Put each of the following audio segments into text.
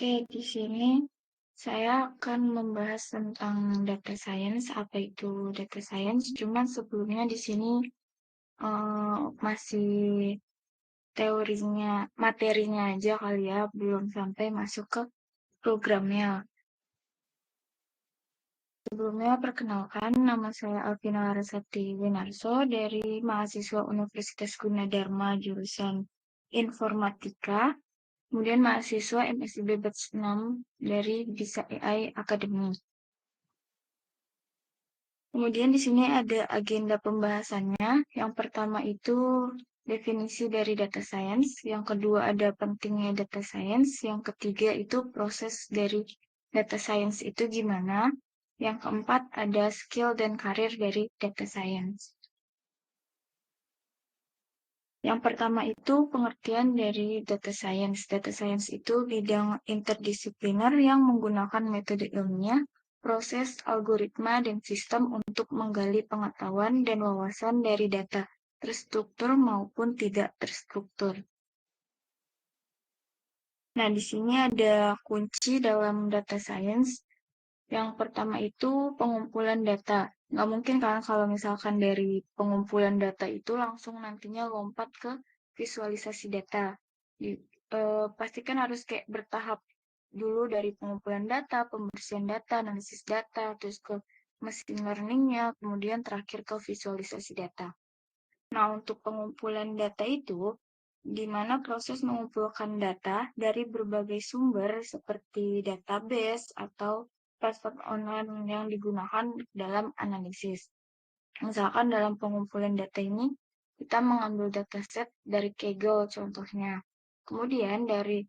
Oke, di sini saya akan membahas tentang data science. Apa itu data science? Cuman sebelumnya di sini masih teorinya, materinya aja kali ya, belum sampai masuk ke programnya. Sebelumnya perkenalkan, nama saya Alvina Larasati Winarso dari mahasiswa Universitas Gunadarma jurusan Informatika. Kemudian mahasiswa MSIB Batch 6 dari Bisa AI Academy. Kemudian di sini ada agenda pembahasannya. Yang pertama itu definisi dari data science, yang kedua ada pentingnya data science, yang ketiga itu proses dari data science itu gimana, yang keempat ada skill dan karir dari data science. Yang pertama itu pengertian dari data science. Data science itu bidang interdisipliner yang menggunakan metode ilmiah, proses, algoritma, dan sistem untuk menggali pengetahuan dan wawasan dari data terstruktur maupun tidak terstruktur. Nah, di sini ada kunci dalam data science. Yang pertama itu pengumpulan data. Nggak mungkin kan kalau misalkan dari pengumpulan data itu langsung nantinya lompat ke visualisasi data. Pasti kan harus kayak bertahap dulu dari pengumpulan data, pembersihan data, analisis data, terus ke machine learning-nya, kemudian terakhir ke visualisasi data. Nah, untuk pengumpulan data itu, di mana proses mengumpulkan data dari berbagai sumber seperti database atau platform online yang digunakan dalam analisis. Misalkan dalam pengumpulan data ini, kita mengambil dataset dari Kaggle contohnya. Kemudian dari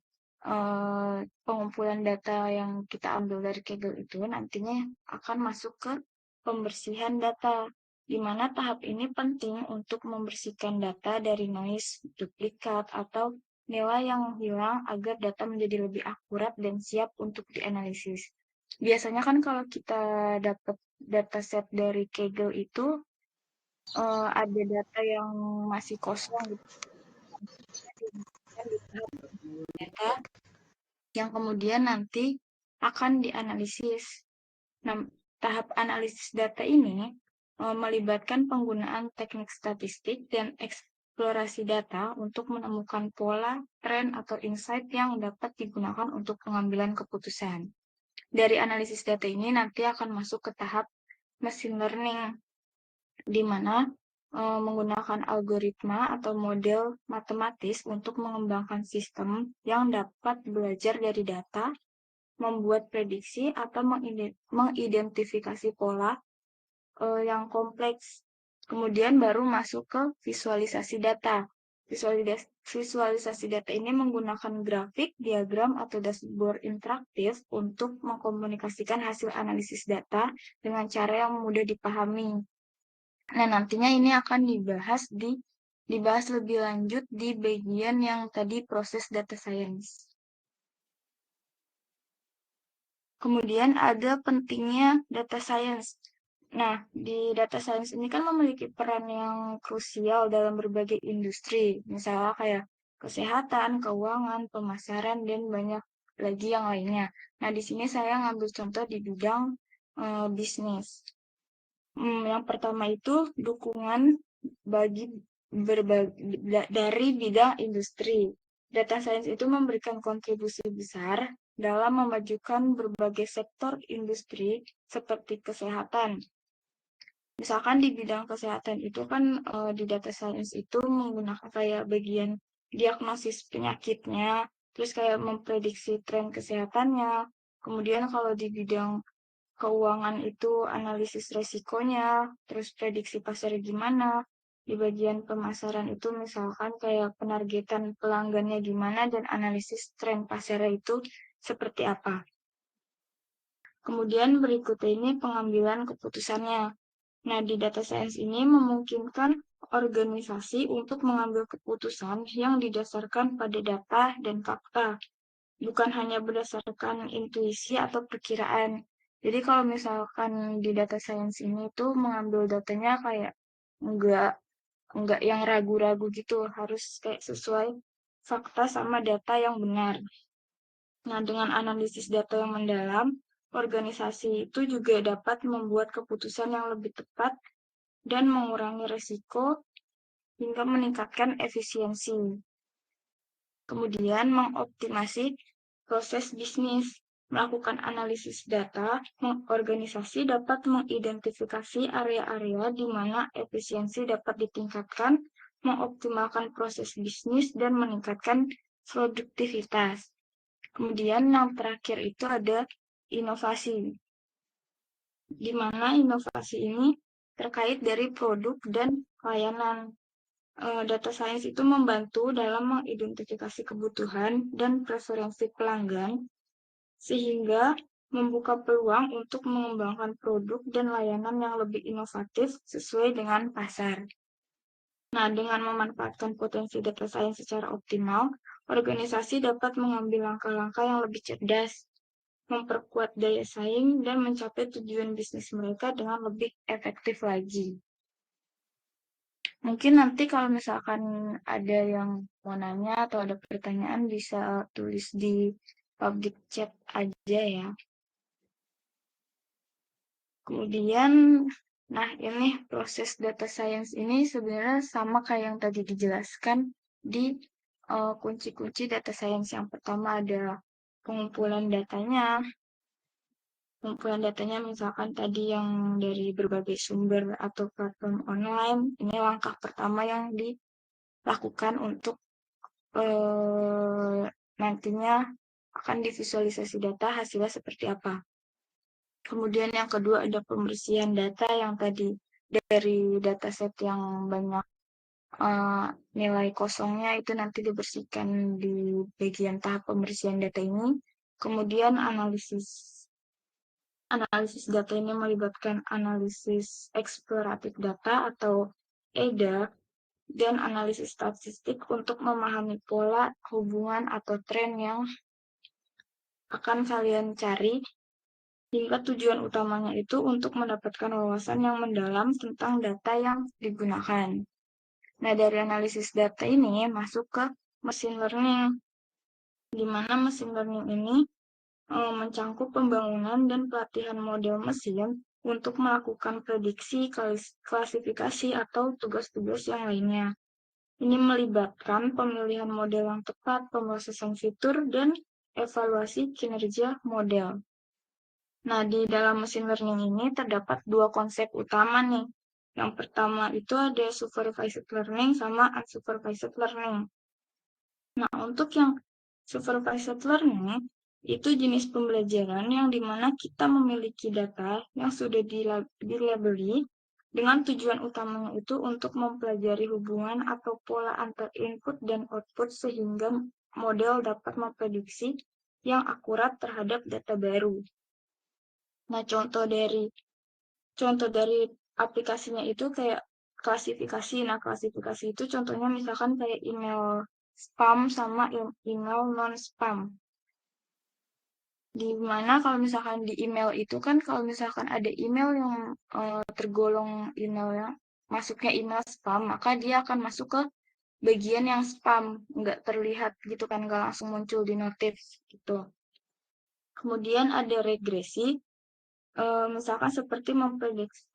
pengumpulan data yang kita ambil dari Kaggle itu nantinya akan masuk ke pembersihan data, di mana tahap ini penting untuk membersihkan data dari noise, duplikat, atau nilai yang hilang agar data menjadi lebih akurat dan siap untuk dianalisis. Biasanya kan kalau kita dapat dataset dari Kaggle itu ada data yang masih kosong gitu kan di tahap data yang kemudian nanti akan dianalisis. Nah, tahap analisis data ini melibatkan penggunaan teknik statistik dan eksplorasi data untuk menemukan pola, tren, atau insight yang dapat digunakan untuk pengambilan keputusan. Dari analisis data ini nanti akan masuk ke tahap machine learning, di mana menggunakan algoritma atau model matematis untuk mengembangkan sistem yang dapat belajar dari data, membuat prediksi, atau mengidentifikasi pola yang kompleks. Kemudian baru masuk ke visualisasi data. Visualisasi data ini menggunakan grafik, diagram, atau dashboard interaktif untuk mengkomunikasikan hasil analisis data dengan cara yang mudah dipahami. Nah, nantinya ini akan dibahas lebih lanjut di bagian yang tadi proses data science. Kemudian ada pentingnya data science. Nah, di data science ini kan memiliki peran yang krusial dalam berbagai industri, misalnya kayak kesehatan, keuangan, pemasaran, dan banyak lagi yang lainnya. Nah, di sini saya ngambil contoh di bidang bisnis. Yang pertama itu dukungan bagi dari bidang industri. Data science itu memberikan kontribusi besar dalam memajukan berbagai sektor industri seperti kesehatan. Misalkan di bidang kesehatan itu kan di data science itu menggunakan kayak bagian diagnosis penyakitnya, terus kayak memprediksi tren kesehatannya. Kemudian kalau di bidang keuangan itu analisis resikonya, terus prediksi pasar gimana. Di bagian pemasaran itu misalkan kayak penargetan pelanggannya gimana dan analisis tren pasarnya itu seperti apa. Kemudian berikutnya ini pengambilan keputusannya. Nah, di data science ini memungkinkan organisasi untuk mengambil keputusan yang didasarkan pada data dan fakta, bukan hanya berdasarkan intuisi atau perkiraan. Jadi kalau misalkan di data science ini tuh mengambil datanya kayak enggak enggak yang ragu-ragu gitu, harus kayak sesuai fakta sama data yang benar. Nah, dengan analisis data yang mendalam, organisasi itu juga dapat membuat keputusan yang lebih tepat dan mengurangi risiko hingga meningkatkan efisiensi. Kemudian mengoptimasi proses bisnis. Melakukan analisis data, organisasi dapat mengidentifikasi area-area di mana efisiensi dapat ditingkatkan, mengoptimalkan proses bisnis, dan meningkatkan produktivitas. Kemudian yang terakhir itu ada inovasi, di mana inovasi ini terkait dari produk dan layanan. Data science itu membantu dalam mengidentifikasi kebutuhan dan preferensi pelanggan, sehingga membuka peluang untuk mengembangkan produk dan layanan yang lebih inovatif sesuai dengan pasar. Nah, dengan memanfaatkan potensi data science secara optimal, organisasi dapat mengambil langkah-langkah yang lebih cerdas, memperkuat daya saing, dan mencapai tujuan bisnis mereka dengan lebih efektif lagi. Mungkin nanti kalau misalkan ada yang mau nanya atau ada pertanyaan bisa tulis di public chat aja ya. Kemudian, nah ini proses data science ini sebenarnya sama kayak yang tadi dijelaskan di kunci-kunci data science. Yang pertama ada pengumpulan datanya. Pengumpulan datanya misalkan tadi yang dari berbagai sumber atau platform online. Ini langkah pertama yang dilakukan untuk nantinya akan divisualisasi data hasilnya seperti apa. Kemudian yang kedua ada pembersihan data yang tadi dari dataset yang banyak nilai kosongnya itu nanti dibersihkan di bagian tahap pembersihan data ini. Kemudian analisis data ini melibatkan analisis eksploratif data atau EDA dan analisis statistik untuk memahami pola, hubungan, atau tren yang akan kalian cari, hingga tujuan utamanya itu untuk mendapatkan wawasan yang mendalam tentang data yang digunakan. Nah, dari analisis data ini masuk ke machine learning, di mana machine learning ini mencangkup pembangunan dan pelatihan model mesin untuk melakukan prediksi, klasifikasi, atau tugas-tugas yang lainnya. Ini melibatkan pemilihan model yang tepat, pemrosesan fitur, dan evaluasi kinerja model. Nah, di dalam mesin learning ini terdapat dua konsep utama nih. Yang pertama itu ada supervised learning sama unsupervised learning. Nah, untuk yang supervised learning, itu jenis pembelajaran yang dimana kita memiliki data yang sudah dilabeli dengan tujuan utamanya itu untuk mempelajari hubungan atau pola antar input dan output sehingga model dapat memprediksi yang akurat terhadap data baru. Nah, contoh dari aplikasinya itu kayak klasifikasi. Nah, klasifikasi itu contohnya misalkan kayak email spam sama email non-spam. Di mana kalau misalkan di email itu kan kalau misalkan ada email yang tergolong emailnya masuknya email spam, maka dia akan masuk ke bagian yang spam, nggak terlihat gitu kan, nggak langsung muncul di notif gitu. Kemudian ada regresi, misalkan seperti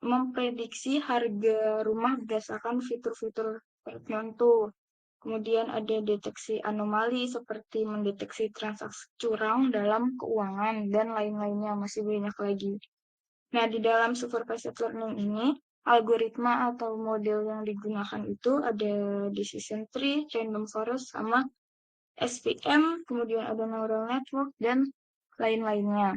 memprediksi harga rumah berdasarkan fitur-fitur tertentu. Kemudian ada deteksi anomali seperti mendeteksi transaksi curang dalam keuangan dan lain-lainnya, masih banyak lagi. Nah, di dalam supervised learning ini, algoritma atau model yang digunakan itu ada decision tree, random forest, sama SVM, kemudian ada neural network, dan lain-lainnya.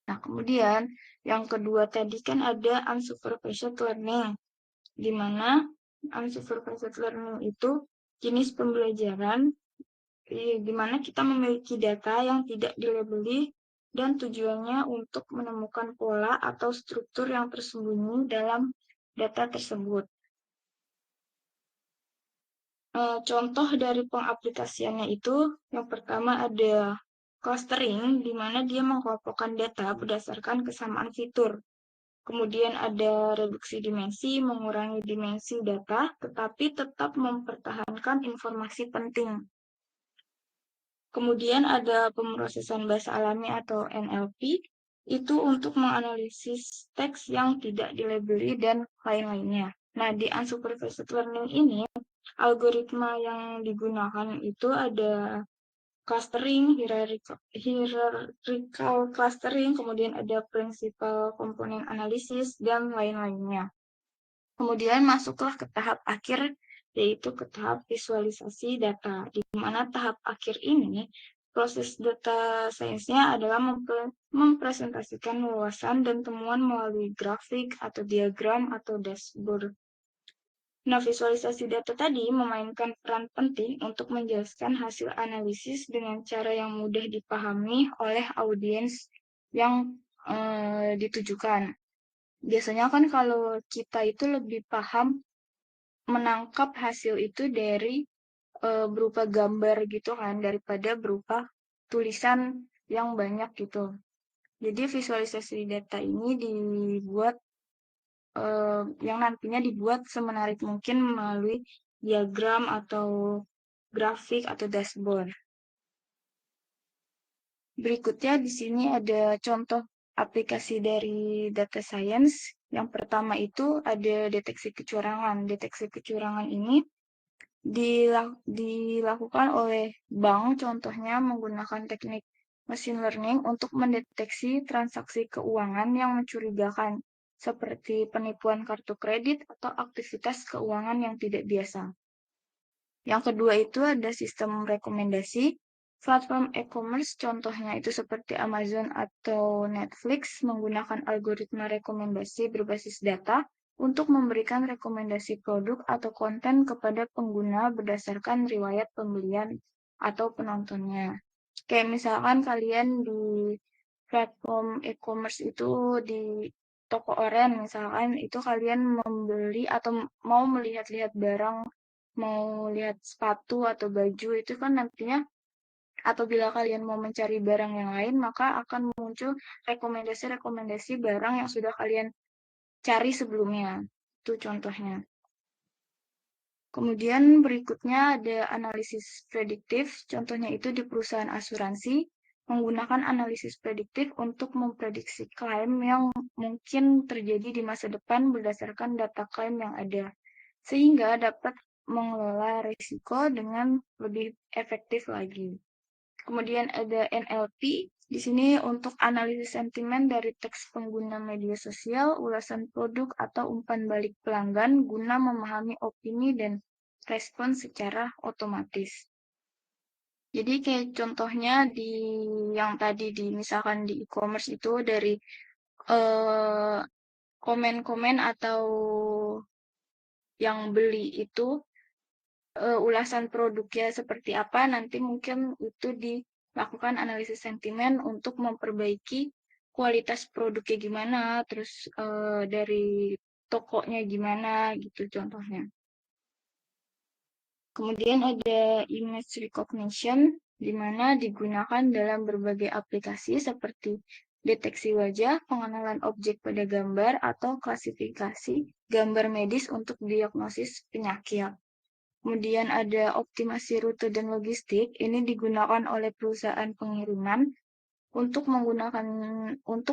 Nah, kemudian yang kedua tadi kan ada unsupervised learning, di mana unsupervised learning itu jenis pembelajaran di mana kita memiliki data yang tidak dilabeli dan tujuannya untuk menemukan pola atau struktur yang tersembunyi dalam data tersebut. Contoh dari pengaplikasiannya itu, yang pertama ada clustering, di mana dia mengelompokkan data berdasarkan kesamaan fitur. Kemudian ada reduksi dimensi, mengurangi dimensi data, tetapi tetap mempertahankan informasi penting. Kemudian ada pemrosesan bahasa alami atau NLP, itu untuk menganalisis teks yang tidak dilabeli dan lain-lainnya. Nah, di unsupervised learning ini, algoritma yang digunakan itu ada clustering, hierarchical clustering, kemudian ada principal komponen analisis, dan lain-lainnya. Kemudian masuklah ke tahap akhir, yaitu ke tahap visualisasi data, di mana tahap akhir ini proses data science-nya adalah mempresentasikan wawasan dan temuan melalui grafik atau diagram atau dashboard. Nah, visualisasi data tadi memainkan peran penting untuk menjelaskan hasil analisis dengan cara yang mudah dipahami oleh audiens yang ditujukan. Biasanya kan kalau kita itu lebih paham menangkap hasil itu dari berupa gambar gitu kan, daripada berupa tulisan yang banyak gitu. Jadi visualisasi data ini dibuat yang nantinya dibuat semenarik mungkin melalui diagram atau grafik atau dashboard. Berikutnya di sini ada contoh aplikasi dari data science. Yang pertama itu ada deteksi kecurangan. Deteksi kecurangan ini dilakukan oleh bank, contohnya menggunakan teknik machine learning untuk mendeteksi transaksi keuangan yang mencurigakan, seperti penipuan kartu kredit atau aktivitas keuangan yang tidak biasa. Yang kedua itu ada sistem rekomendasi. Platform e-commerce contohnya itu seperti Amazon atau Netflix menggunakan algoritma rekomendasi berbasis data untuk memberikan rekomendasi produk atau konten kepada pengguna berdasarkan riwayat pembelian atau penontonnya. Kayak misalkan kalian di platform e-commerce itu di toko oren misalkan itu kalian membeli atau mau melihat-lihat barang, mau lihat sepatu atau baju itu kan nantinya apabila kalian mau mencari barang yang lain maka akan muncul rekomendasi-rekomendasi barang yang sudah kalian cari sebelumnya. Itu contohnya. Kemudian berikutnya ada analisis prediktif, contohnya itu di perusahaan asuransi, menggunakan analisis prediktif untuk memprediksi klaim yang mungkin terjadi di masa depan berdasarkan data klaim yang ada, sehingga dapat mengelola risiko dengan lebih efektif lagi. Kemudian ada NLP, di sini untuk analisis sentimen dari teks pengguna media sosial, ulasan produk, atau umpan balik pelanggan guna memahami opini dan respon secara otomatis. Jadi kayak contohnya di yang tadi di misalkan di e-commerce itu dari eh, komen-komen atau yang beli itu ulasan produknya seperti apa, nanti mungkin itu dilakukan analisis sentimen untuk memperbaiki kualitas produknya gimana, terus dari tokonya gimana gitu contohnya. Kemudian ada image recognition, di mana digunakan dalam berbagai aplikasi seperti deteksi wajah, pengenalan objek pada gambar, atau klasifikasi gambar medis untuk diagnosis penyakit. Kemudian ada optimasi rute dan logistik. Ini digunakan oleh perusahaan pengiriman untuk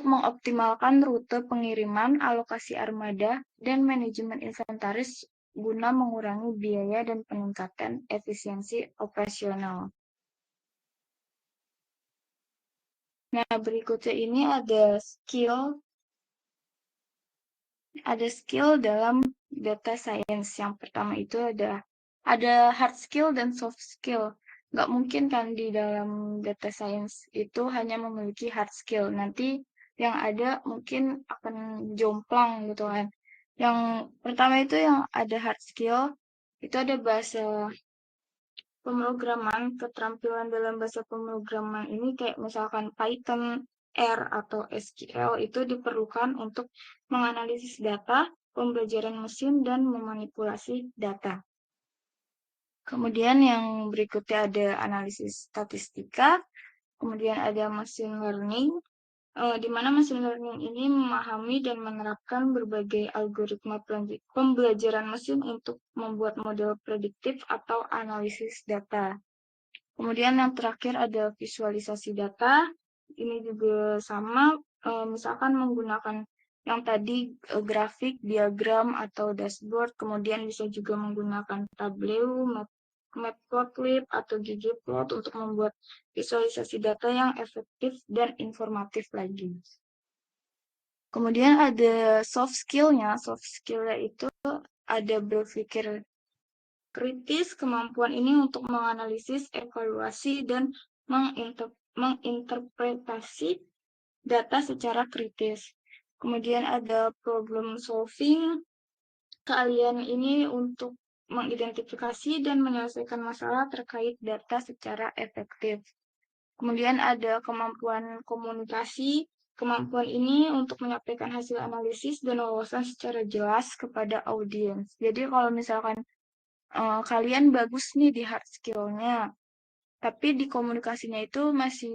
mengoptimalkan rute pengiriman, alokasi armada, dan manajemen inventaris guna mengurangi biaya dan peningkatan efisiensi operasional. Nah, berikutnya ini ada skill dalam data science. Yang pertama itu ada hard skill dan soft skill. Nggak mungkin kan di dalam data science itu hanya memiliki hard skill. Nanti yang ada mungkin akan jomplang gitu kan. Yang pertama itu yang ada hard skill, itu ada bahasa pemrograman, keterampilan dalam bahasa pemrograman ini kayak misalkan Python, R, atau SQL itu diperlukan untuk menganalisis data, pembelajaran mesin, dan memanipulasi data. Kemudian yang berikutnya ada analisis statistika, kemudian ada machine learning, di mana machine learning ini memahami dan menerapkan berbagai algoritma pembelajaran mesin untuk membuat model prediktif atau analisis data. Kemudian yang terakhir ada visualisasi data. Ini juga sama, misalkan menggunakan yang tadi grafik, diagram, atau dashboard. Kemudian bisa juga menggunakan Tableau, Matplotlib, atau ggplot untuk membuat visualisasi data yang efektif dan informatif lagi. Kemudian ada soft skill-nya. Soft skill-nya itu ada berpikir kritis, kemampuan ini untuk menganalisis, evaluasi, dan menginterpretasi data secara kritis. Kemudian ada problem solving, keahlian ini untuk mengidentifikasi dan menyelesaikan masalah terkait data secara efektif. Kemudian ada kemampuan komunikasi, kemampuan ini untuk menyampaikan hasil analisis dan wawasan secara jelas kepada audiens. Jadi kalau misalkan kalian bagus nih di hard skill-nya, tapi di komunikasinya itu masih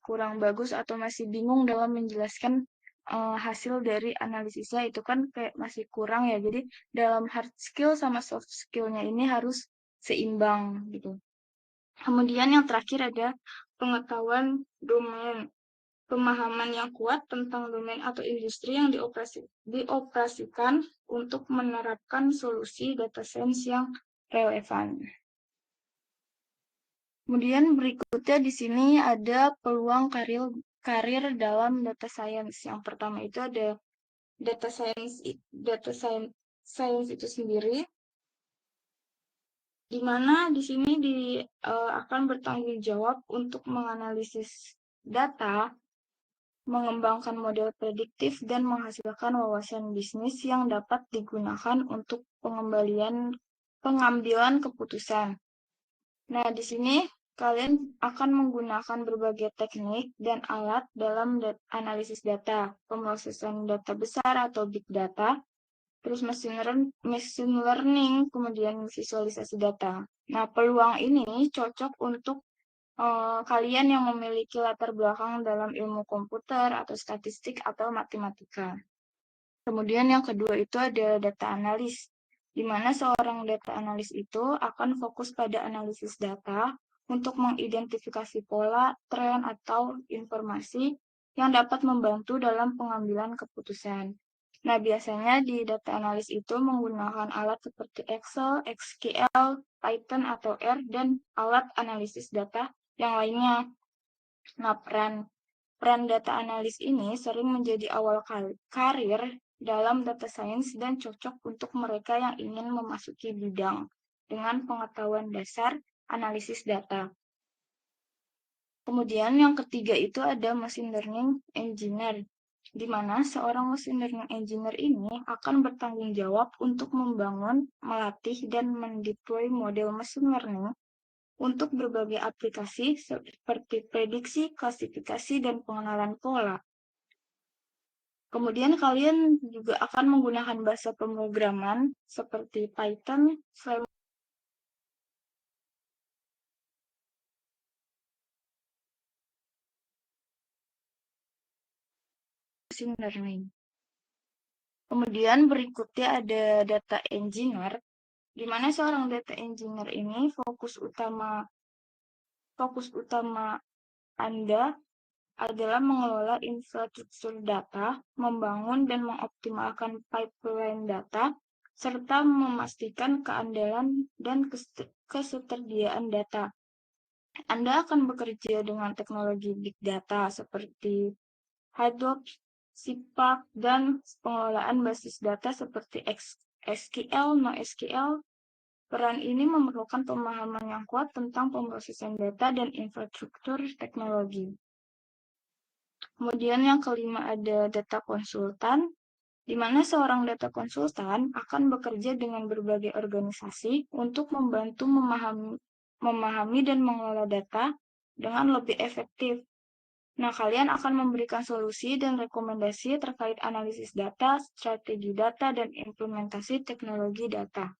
kurang bagus atau masih bingung dalam menjelaskan hasil dari analisisnya, itu kan kayak masih kurang ya. Jadi dalam hard skill sama soft skill-nya ini harus seimbang gitu. Kemudian yang terakhir ada pengetahuan domain. Pemahaman yang kuat tentang domain atau industri yang dioperasikan untuk menerapkan solusi data science yang relevan. Kemudian berikutnya di sini ada peluang karir dalam data science. Yang pertama itu ada data science itu sendiri, di mana di sini akan bertanggung jawab untuk menganalisis data, mengembangkan model prediktif, dan menghasilkan wawasan bisnis yang dapat digunakan untuk pengambilan keputusan. Nah, di sini kalian akan menggunakan berbagai teknik dan alat dalam analisis data, pemrosesan data besar atau big data, terus machine learning, kemudian visualisasi data. Nah, peluang ini cocok untuk kalian yang memiliki latar belakang dalam ilmu komputer atau statistik atau matematika. Kemudian yang kedua itu ada data analis, di mana seorang data analis itu akan fokus pada analisis data untuk mengidentifikasi pola, tren, atau informasi yang dapat membantu dalam pengambilan keputusan. Nah, biasanya di data analis itu menggunakan alat seperti Excel, SQL, Python, atau R, dan alat analisis data yang lainnya. Nah, peran data analis ini sering menjadi awal karir dalam data science dan cocok untuk mereka yang ingin memasuki bidang dengan pengetahuan dasar analisis data. Kemudian yang ketiga itu ada machine learning engineer, di mana seorang machine learning engineer ini akan bertanggung jawab untuk membangun, melatih, dan mendeploy model machine learning untuk berbagai aplikasi seperti prediksi, klasifikasi, dan pengenalan pola. Kemudian kalian juga akan menggunakan bahasa pemrograman seperti Python, machine learning. Kemudian berikutnya ada data engineer, di mana seorang data engineer ini fokus utama Anda adalah mengelola infrastruktur data, membangun dan mengoptimalkan pipeline data, serta memastikan keandalan dan ketersediaan data. Anda akan bekerja dengan teknologi big data seperti Hadoop, Spark, dan pengelolaan basis data seperti SQL, NoSQL. Peran ini memerlukan pemahaman yang kuat tentang pemrosesan data dan infrastruktur teknologi. Kemudian yang kelima ada data konsultan, di mana seorang data konsultan akan bekerja dengan berbagai organisasi untuk membantu memahami dan mengelola data dengan lebih efektif. Nah, kalian akan memberikan solusi dan rekomendasi terkait analisis data, strategi data, dan implementasi teknologi data.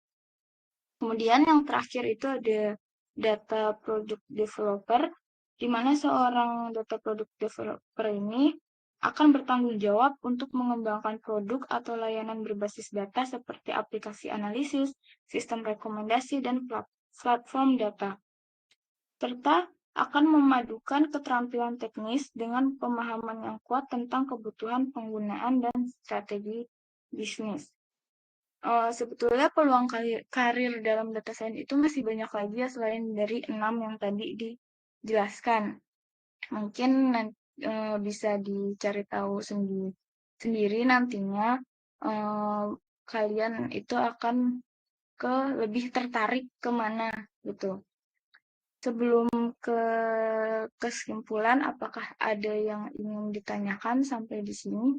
Kemudian yang terakhir itu ada data product developer, di mana seorang data product developer ini akan bertanggung jawab untuk mengembangkan produk atau layanan berbasis data seperti aplikasi analisis, sistem rekomendasi, dan platform data. serta akan memadukan keterampilan teknis dengan pemahaman yang kuat tentang kebutuhan penggunaan dan strategi bisnis. Sebetulnya peluang karir dalam data science itu masih banyak lagi ya selain dari 6 yang tadi dijelaskan. Mungkin bisa dicari tahu sendiri nantinya kalian itu akan lebih tertarik kemana gitu. Sebelum ke kesimpulan, apakah ada yang ingin ditanyakan sampai di sini?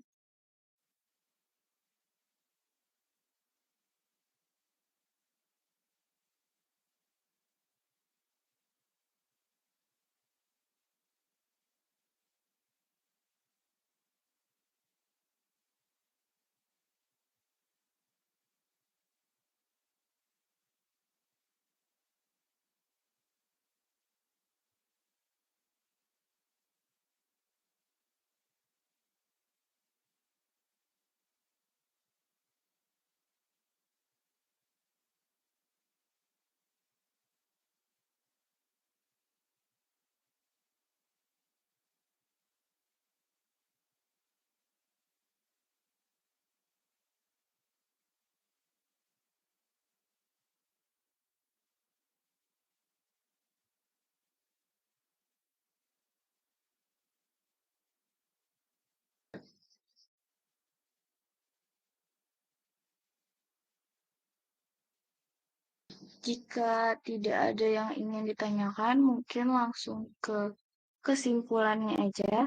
Jika tidak ada yang ingin ditanyakan, mungkin langsung ke kesimpulannya aja.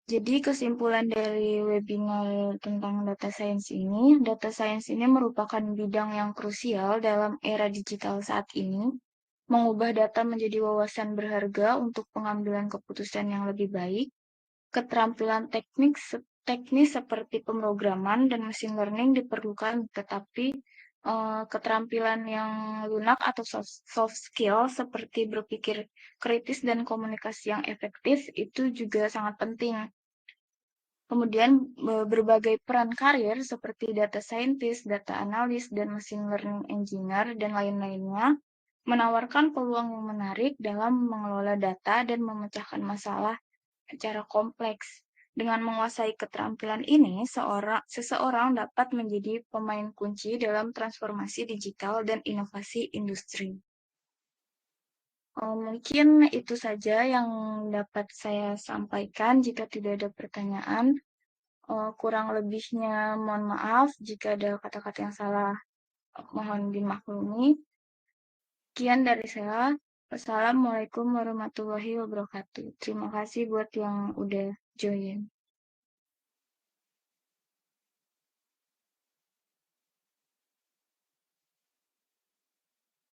Jadi kesimpulan dari webinar tentang data science ini merupakan bidang yang krusial dalam era digital saat ini, mengubah data menjadi wawasan berharga untuk pengambilan keputusan yang lebih baik. Keterampilan teknis seperti pemrograman dan machine learning diperlukan, tetapi keterampilan yang lunak atau soft skill seperti berpikir kritis dan komunikasi yang efektif itu juga sangat penting. Kemudian berbagai peran karir seperti data scientist, data analis, dan machine learning engineer, dan lain-lainnya menawarkan peluang yang menarik dalam mengelola data dan memecahkan masalah secara kompleks. Dengan menguasai keterampilan ini, seseorang dapat menjadi pemain kunci dalam transformasi digital dan inovasi industri. Mungkin itu saja yang dapat saya sampaikan. Jika tidak ada pertanyaan, kurang lebihnya mohon maaf. Jika ada kata-kata yang salah, mohon dimaklumi. Sekian dari saya. Wassalamualaikum warahmatullahi wabarakatuh. Terima kasih buat yang udah join.